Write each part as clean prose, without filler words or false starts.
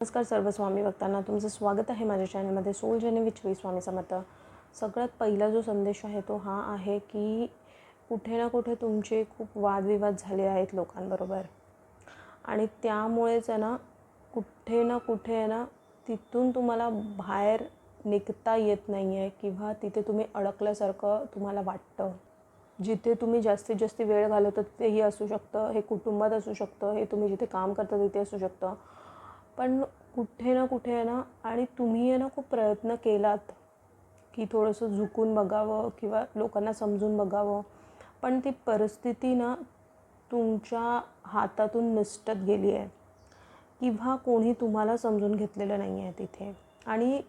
नमस्कार सर्व स्वामी भक्तांना, तुमचं स्वागत आहे माझ्या चॅनलमध्ये soul journey with Swami Samarth. सगळ्यात पहिला जो संदेश आहे तो हा आहे की कुठे ना कुठे तुमचे खूप वादविवाद झाले आहेत लोकांबरोबर आणि त्यामुळेच आहे ना कुठे ना कुठे आहे ना तिथून तुम्हाला बाहेर निघता येत नाही आहे किंवा तिथे तुम्ही अडकल्यासारखं तुम्हाला वाटतं. जिथे तुम्ही जास्तीत जास्त वेळ घालवता तेही असू शकतं, हे कुटुंबात असू शकतं, हे तुम्ही जिथे काम करता तिथे असू शकतं. पण कुठे ना कुठे आहे ना आणि तुम्ही आहे ना खूप प्रयत्न केलात की थोडंसं झुकून बघावं किंवा लोकांना समजून बघावं, पण ती परिस्थिती ना तुमच्या हातातून निसटत गेली आहे किंवा कोणी तुम्हाला समजून घेतलेलं नाही आहे तिथे. आणि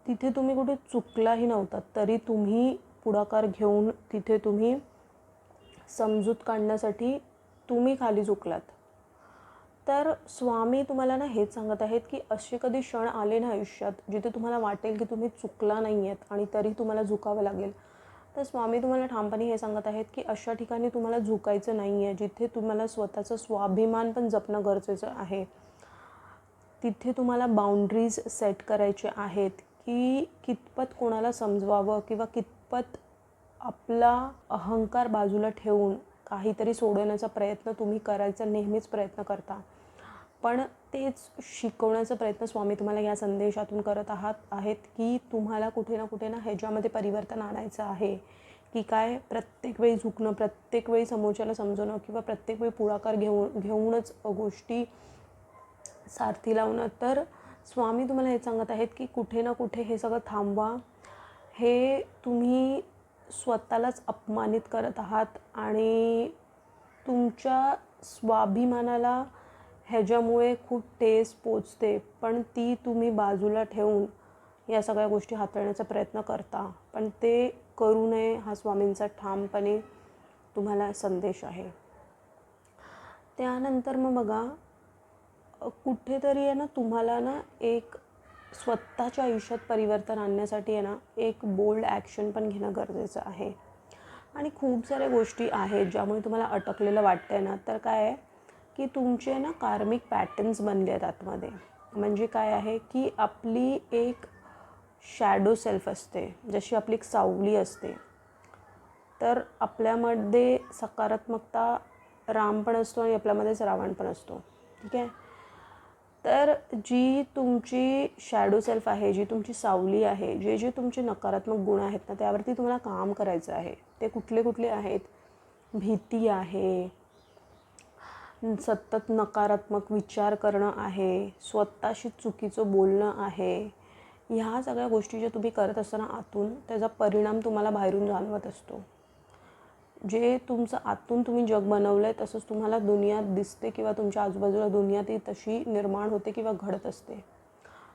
तिथे तुम्ही कुठे चुकलाही नव्हतात तरी तुम्ही पुढाकार घेऊन तिथे तुम्ही समजूत काढण्यासाठी तुम्ही खाली झुकलात. तर स्वामी तुम्हाला ना हेच सांगत आहेत की असे कधी क्षण आले ना आयुष्यात जिथे तुम्हाला वाटेल की तुम्ही चुकला नाही आहेत आणि तरी तुम्हाला झुकावं लागेल, तर स्वामी तुम्हाला ठामपणे हे सांगत आहेत की अशा ठिकाणी तुम्हाला झुकायचं नाही आहे जिथे तुम्हाला स्वतःचं स्वाभिमान पण जपणं गरजेचं आहे. तिथे तुम्हाला बाउंड्रीज सेट करायचे आहेत की कितपत कोणाला समजवावं किंवा कितपत आपला अहंकार बाजूला ठेवून काहीतरी सोडवण्याचा प्रयत्न तुम्ही करायचा नेहमीच प्रयत्न करता. पण तेच शिकवण्याचा प्रयत्न स्वामी तुम्हाला या संदेशातून करत आहेत की तुम्हाला कुठे ना कुठे ना ह्याच्यामध्ये परिवर्तन आणायचं आहे की काय प्रत्येक वेळी झुकणं, प्रत्येक वेळी समोरच्याला समजवणं किंवा प्रत्येक वेळी पुढाकार घेऊनच गोष्टी सारथी लावणं. तर स्वामी तुम्हाला हे सांगत आहेत की कुठे ना कुठे हे सगळं थांबवा. हे तुम्ही स्वतःलाच अपमानित करत आहात आणि तुमच्या स्वाभिमानाला ह्याच्यामुळे खूप ठेस पोचते, पण ती तुम्ही बाजूला ठेवून या सगळ्या गोष्टी हाताळण्याचा प्रयत्न करता, पण ते करू नये हा स्वामींचा ठामपणे तुम्हाला संदेश आहे. त्यानंतर मग बघा कुठेतरी आहे ना तुम्हाला ना एक स्वतःच्या आयुष्यात परिवर्तन आणण्यासाठी आहे ना एक बोल्ड ॲक्शन पण घेणं गरजेचं आहे. आणि खूप साऱ्या गोष्टी आहेत ज्यामुळे तुम्हाला अटकलेलं वाटतं आहे ना, तर काय आहे की तुमचे ना कार्मिक पॅटर्न्स बनले आहेत आतमध्ये. म्हणजे काय आहे की आपली एक शॅडो सेल्फ असते, जशी आपली एक सावली असते. तर आपल्यामध्ये सकारात्मकता राम पण असतो आणि आपल्यामध्येच रावण पण असतो, ठीक आहे. तर जी तुमची शॅडो सेल्फ आहे, जी तुमची सावली आहे, जे जे तुमचे नकारात्मक गुण आहेत ना त्यावरती तुम्हाला काम करायचं आहे. ते कुठले कुठले आहेत? भीती आहे, सतत नकारात्मक विचार करणं आहे, स्वतःशी चुकीचं बोलणं आहे. ह्या सगळ्या गोष्टी ज्या तुम्ही करत असताना आतून त्याचा परिणाम तुम्हाला बाहेरून जाणवत असतो. जे तुमचं आतून तुम्ही जग बनवलं आहे तसंच तुम्हाला दुनिया दिसते किंवा तुमच्या आजूबाजूला दुनिया ती तशी निर्माण होते किंवा घडत असते.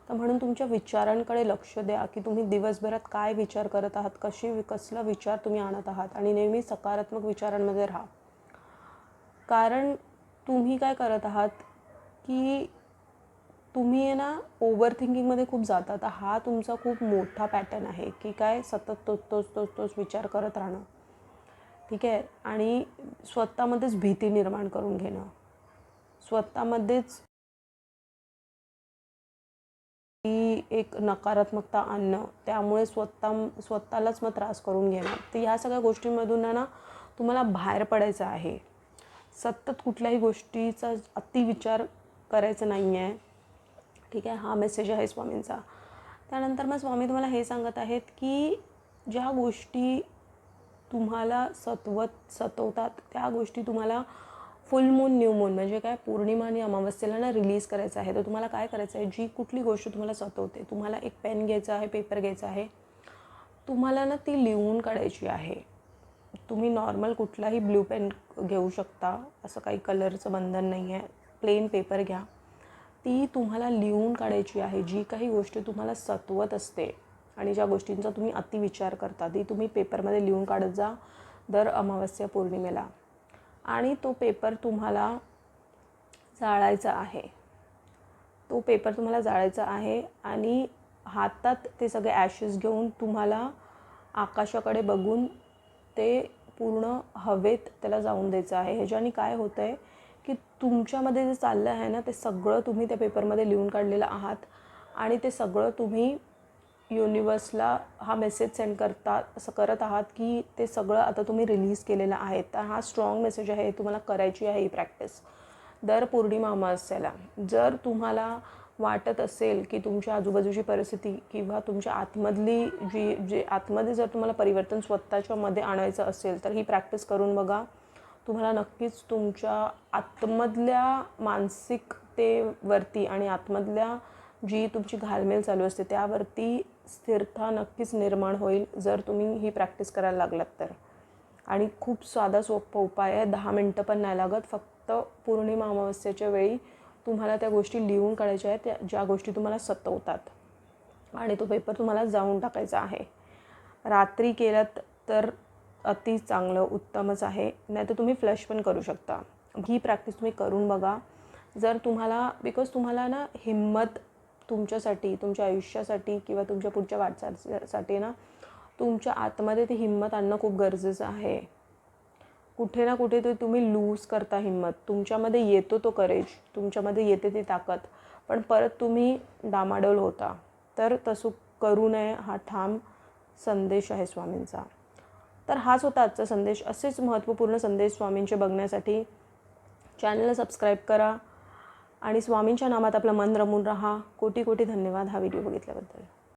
तर म्हणून तुमच्या विचारांकडे लक्ष द्या की तुम्ही दिवसभरात काय विचार करत आहात, कसला विचार तुम्ही आणत आहात आणि नेहमी सकारात्मक विचारांमध्ये राहा. कारण तुम्ही काय करत आहात की तुम्ही आहे ना ओव्हर थिंकिंगमध्ये खूप जातात. हा तुमचा खूप मोठा पॅटर्न आहे की काय सतत तोच विचार करत राहणं, ठीक आहे. आणि स्वतःमध्येच भीती निर्माण करून घेणं, स्वतःमध्येच ही एक नकारात्मकता आणणं, त्यामुळे स्वतःलाच मग त्रास करून घेणं. तर ह्या सगळ्या गोष्टींमधून ना तुम्हाला बाहेर पडायचं आहे. सतत कुठल्याही गोष्टीचा अतिविचार करायचा नाही आहे, ठीक आहे. हा मेसेज आहे स्वामींचा. त्यानंतर मग स्वामी तुम्हाला हे सांगत आहेत की ज्या गोष्टी तुम्हाला सतवतात त्या गोष्टी तुम्हाला फुल मून, न्यू मून म्हणजे काय पौर्णिमा आणि अमावस्येला ना रिलीज करायचं आहे. तर तुम्हाला काय करायचं आहे, जी कुठली गोष्ट तुम्हाला सतवते, तुम्हाला एक पेन घ्यायचा आहे, पेपर घ्यायचा आहे, तुम्हाला ना ती लिहून काढायची आहे. तुम्ही नॉर्मल कुठलाही ब्ल्यू पेन घेऊ शकता, असं काही कलरचं बंधन नाही आहे. प्लेन पेपर घ्या, ती तुम्हाला लिहून काढायची आहे. जी काही गोष्ट तुम्हाला सतवत असते आणि ज्या गोष्टींचा तुम्ही अतिविचार करता ती तुम्ही पेपरमध्ये लिहून काढत जा दर अमावस्या पौर्णिमेला. आणि तो पेपर तुम्हाला जाळायचा आहे. तो पेपर तुम्हाला जाळायचा आहे आणि हातात ते सगळे ॲशेस घेऊन तुम्हाला आकाशाकडे बघून ते पूर्ण हवेत त्याला जाऊन द्यायचं आहे. ह्याच्याने काय होतं आहे की तुमच्यामध्ये जे चाललं आहे ना ते सगळं तुम्ही त्या पेपरमध्ये लिहून काढलेलं आहात आणि ते सगळं तुम्ही युनिवर्सला हा मेसेज सेंड करत आहात की ते सगळं आता तुम्ही रिलीज केलेलं आहे. तर हा स्ट्रॉंग मेसेज आहे, तुम्हाला करायची आहे ही प्रॅक्टिस दर पौर्णिमा अमावस्येला. जर तुम्हाला वाटत असेल की तुमच्या आजूबाजूची परिस्थिती किंवा तुमच्या आतमधली जे आतमध्ये जर तुम्हाला परिवर्तन स्वतःच्यामध्ये आणायचं असेल तर ही प्रॅक्टिस करून बघा. तुम्हाला नक्कीच तुमच्या आतमधल्या मानसिकतेवरती आणि आतमधल्या जी तुमची घालमेल चालू असते त्यावरती स्थिरता नक्कीच निर्माण होईल जर तुम्ही ही प्रॅक्टिस करायला लागलात तर. आणि खूप साधा सोपा उपाय आहे, 10 मिनटं पण नाही लागत. फक्त पौर्णिमा अमावस्येच्या वेळी तुम्हाला त्या गोष्टी लिहून काढायच्या आहेत, त्या ज्या गोष्टी तुम्हाला सतवतात, आणि तो पेपर तुम्हाला जाऊन टाकायचा आहे. रात्री केलात तर अति चांगलं, उत्तमच आहे. नाही तर तुम्ही फ्लश पण करू शकता. ही प्रॅक्टिस तुम्ही करून बघा. जर तुम्हाला बिकॉज तुम्हाला ना हिम्मत तुमच्यासाठी, तुमच्या आयुष्यासाठी किंवा तुमच्या पुढच्या वाटचालीसाठी ना तुमच्या आतमध्ये ती हिम्मत आणणं खूप गरजेचं आहे. कुठे ना कुठे ते तुम्ही लूज करता हिम्मत. तुमच्यामध्ये येतो तो करेज, तुमच्यामध्ये येते ती ताकद, पण परत तुम्ही डामाडोल होता. तर तसं करू नये, हा ठाम संदेश आहे स्वामींचा. तर हाच होता आजचा संदेश. असेच महत्त्वपूर्ण संदेश स्वामींचे बघण्यासाठी चॅनलला सबस्क्राईब करा आणि स्वामींच्या नामात आपलं मन रमून राहा. कोटी कोटी धन्यवाद हा व्हिडिओ बघितल्याबद्दल.